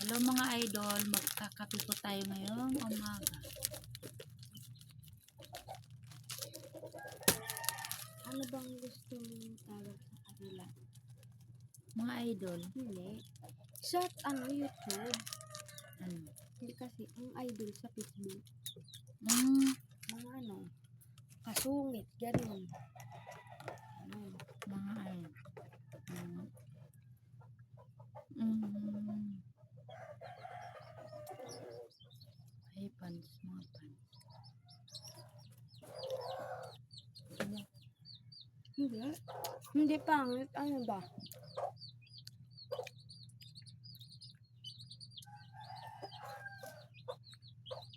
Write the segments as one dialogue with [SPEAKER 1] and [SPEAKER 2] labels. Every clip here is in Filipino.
[SPEAKER 1] Hello mga idol, magkakape po tayo ngayong umaga.
[SPEAKER 2] Ano bang gusto mong tawag sa kanila?
[SPEAKER 1] Mga idol,
[SPEAKER 2] Hindi. Sa YouTube.
[SPEAKER 1] ano?
[SPEAKER 2] Hindi kasi, ang idol sa Facebook.
[SPEAKER 1] Mm,
[SPEAKER 2] Mga kasungit, ganun.
[SPEAKER 1] mga idol. Mm, ay, pants, mga pants.
[SPEAKER 2] Hindi. Hindi pangit. Ano ba?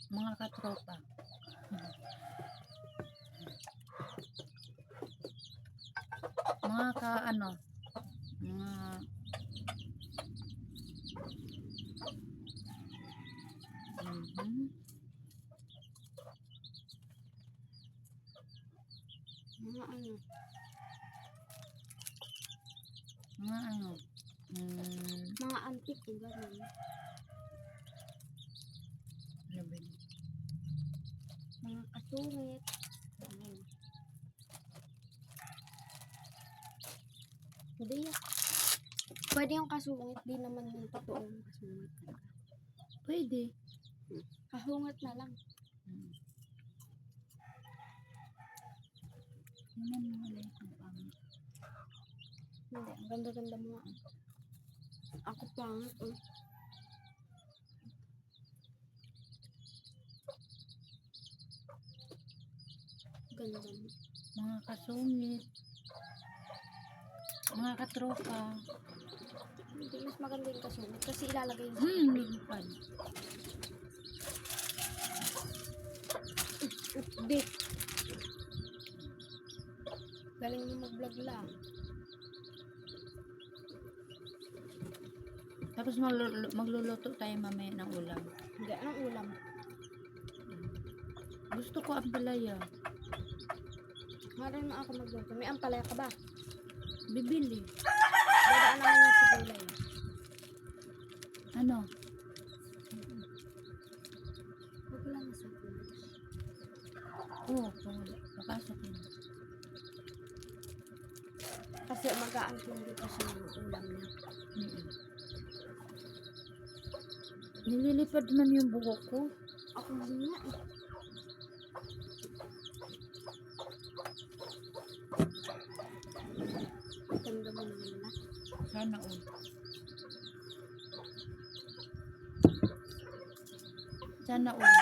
[SPEAKER 1] Mga katropa. Mga mga mhm,
[SPEAKER 2] Mga mga antik, ganun.
[SPEAKER 1] ano ba yun?
[SPEAKER 2] Mga kasungit. Ganun. Hindi yan. Pwede yung kasungit, di naman yung totoong kasungit.
[SPEAKER 1] Pwede.
[SPEAKER 2] Kasungit na lang.
[SPEAKER 1] Yan ang mga light ng pangit.
[SPEAKER 2] Hindi, ang ganda-ganda mo nga. Ako pangit, oh. Ganda mo.
[SPEAKER 1] Mga kasungit. Mga katropa.
[SPEAKER 2] Hindi, mas maganda yung kasungit kasi ilalagay mo.
[SPEAKER 1] Lilipad.
[SPEAKER 2] Update. Galing mo mag-vlog lang.
[SPEAKER 1] Tapos magluluto tayo mamaya ng ulam.
[SPEAKER 2] Hindi, anong ulam?
[SPEAKER 1] Gusto ko ang palaya.
[SPEAKER 2] Marunong ako magluto. May ampalaya ka ba?
[SPEAKER 1] Bibili.
[SPEAKER 2] Dadaan naman yung sigulay.
[SPEAKER 1] Ano?
[SPEAKER 2] Huwag lang sa sigulay.
[SPEAKER 1] Oo, papasok mo.
[SPEAKER 2] Kasi magaan hindi kasi yung ulam niya.
[SPEAKER 1] Nililipad man yung buhok ko.
[SPEAKER 2] Ako din nga eh. Ganda mo naman na.
[SPEAKER 1] Sana all. Sana all.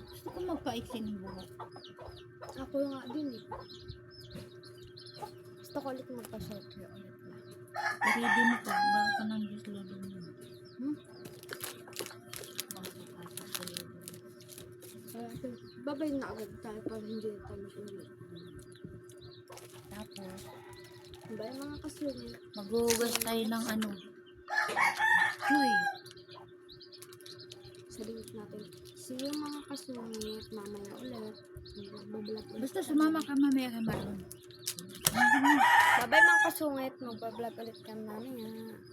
[SPEAKER 1] Gusto ko magpaiksi ng buhok.
[SPEAKER 2] Ako nga din eh. Gusto ko ulit magpa-short hair ulit na.
[SPEAKER 1] I-ready mo ko. Bago ka nang Diyos lolo mo.
[SPEAKER 2] Babay na agad tayo para hindi na tayo ulit.
[SPEAKER 1] Tapos,
[SPEAKER 2] Diba yung mga kasungit?
[SPEAKER 1] maghuhugas tayo ng ano. Uy.
[SPEAKER 2] Sabihin natin, see yung mga kasungit, mamaya ulit. Magbablog ulit.
[SPEAKER 1] Basta sumama ka mamaya kay Marlon.
[SPEAKER 2] Babay mga kasungit, magbablog ulit kami mamaya.